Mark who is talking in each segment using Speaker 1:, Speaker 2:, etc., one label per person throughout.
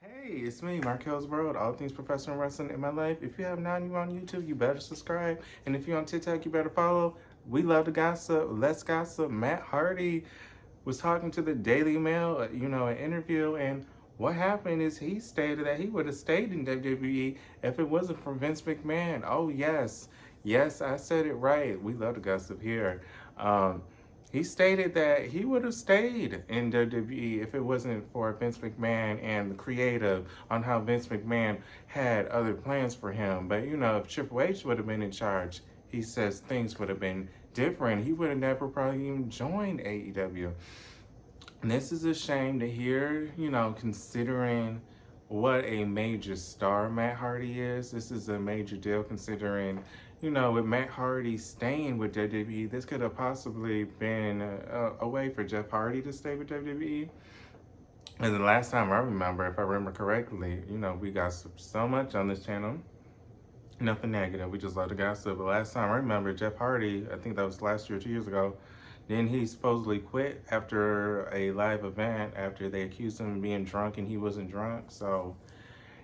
Speaker 1: Hey, it's me, Marquelworld, all things professional wrestling in my life. If you have not, you on YouTube, you better subscribe. And if you're on TikTok, you better follow. We love to gossip. Let's gossip. Matt Hardy was talking to the Daily Mail, an interview, and what happened is he stated that he would have stayed in WWE if it wasn't for Vince McMahon. Oh, yes. Yes, I said it right. We love to gossip here. Um, he stated that he would have stayed in WWE if it wasn't for Vince McMahon and the creative on how Vince McMahon had other plans for him. But, if Triple H would have been in charge, he says things would have been different. He would have never probably even joined AEW. And this is a shame to hear, considering what a major star Matt Hardy is. This is a major deal considering, with Matt Hardy staying with WWE, this could have possibly been a way for Jeff Hardy to stay with WWE. And the last time I remember, if I remember correctly, we got so much on this channel. Nothing negative. We just love to gossip. But last time I remember, Jeff Hardy, I think that was last year, 2 years ago, then he supposedly quit after a live event after they accused him of being drunk and he wasn't drunk. So,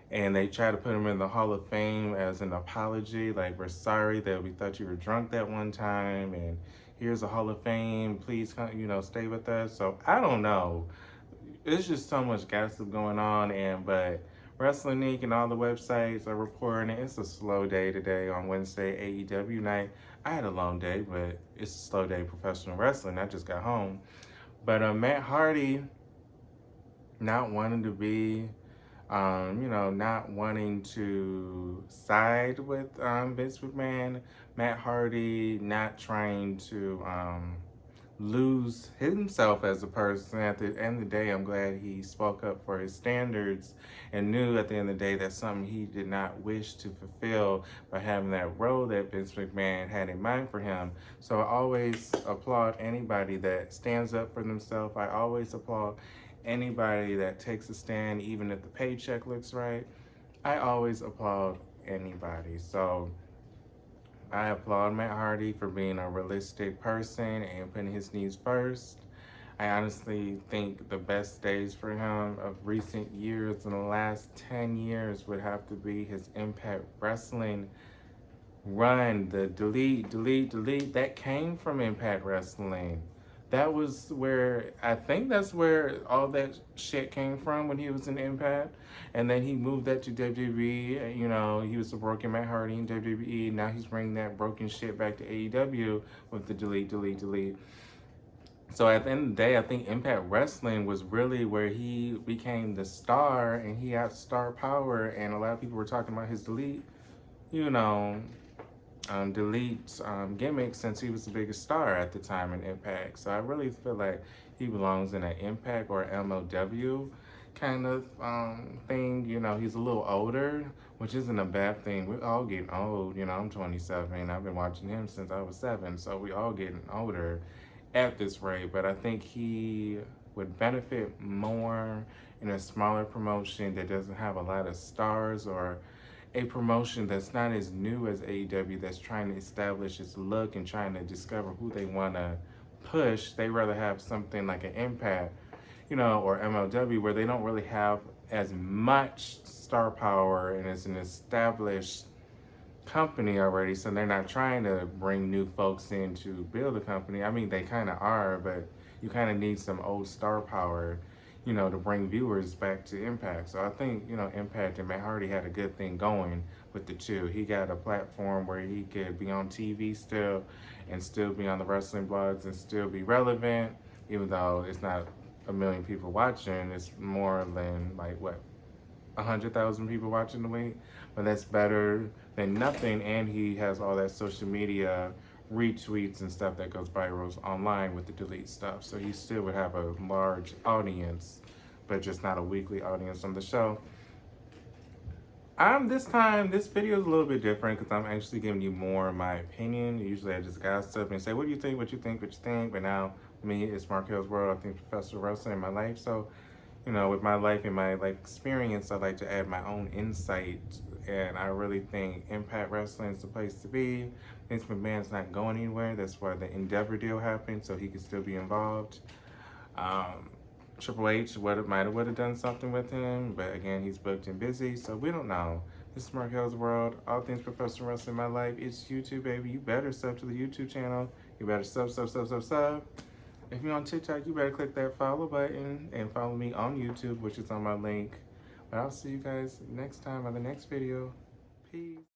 Speaker 1: and they tried to put him in the Hall of Fame as an apology. Like, we're sorry that we thought you were drunk that one time. And here's a Hall of Fame. Please, stay with us. So, I don't know. It's just so much gossip going on. But Wrestling Inc. and all the websites are reporting it. It's a slow day today on Wednesday, AEW night. I had a long day, but it's a slow day professional wrestling. I just got home. But Matt Hardy not wanting to be, not wanting to side with Vince McMahon. Matt Hardy not trying to lose himself as a person. At the end of the day, I'm glad he spoke up for his standards and knew at the end of the day that's something he did not wish to fulfill by having that role that Vince McMahon had in mind for him. So I always applaud anybody that stands up for themselves. I always applaud anybody that takes a stand, even if the paycheck looks right. I always applaud anybody. So I applaud Matt Hardy for being a realistic person and putting his needs first. I honestly think the best days for him of recent years in the last 10 years would have to be his Impact Wrestling run. The delete that came from Impact Wrestling. That was where I think that's where all that shit came from when he was in Impact, and then he moved that to WWE. He was working Matt Hardy in WWE. Now he's bringing that broken shit back to AEW with the delete. So at the end of the day, I think Impact Wrestling was really where he became the star, and he had star power. And a lot of people were talking about his you know, delete gimmick since he was the biggest star at the time in Impact. So I really feel like he belongs in an Impact or MLW kind of thing. He's a little older, which isn't a bad thing. We're all getting old. I'm 27. I've been watching him since I was 7. So we all getting older at this rate. But I think he would benefit more in a smaller promotion that doesn't have a lot of stars, or a promotion that's not as new as AEW, that's trying to establish its look and trying to discover who they want to push. They rather have something like an Impact, or MLW, where they don't really have as much star power and it's an established company already, so they're not trying to bring new folks in to build a company. I mean, they kind of are, but you kind of need some old star power, to bring viewers back to Impact. So I think, Impact and Matt Hardy had a good thing going with the two. He got a platform where he could be on TV still and still be on the wrestling blogs and still be relevant, even though it's not a million people watching. It's more than like what, 100,000 people watching the week, but that's better than nothing. And he has all that social media retweets and stuff that goes viral online with the delete stuff. So he still would have a large audience, but just not a weekly audience on the show. This video is a little bit different because I'm actually giving you more of my opinion. Usually I just gossip and say, what do you think, what you think, what you think? But now, me, it's Marquelworld. I think professional wrestling in my life. So with my life and my life experience, I like to add my own insight. And I really think Impact Wrestling is the place to be. Vince McMahon's not going anywhere. That's why the Endeavor deal happened, so he could still be involved. Triple H would have done something with him, but again, he's booked and busy, so we don't know. This is Markel's World. All things professional wrestling in my life. It's YouTube, baby. You better sub to the YouTube channel. You better sub. If you're on TikTok, you better click that follow button and follow me on YouTube, which is on my link. But I'll see you guys next time on the next video. Peace.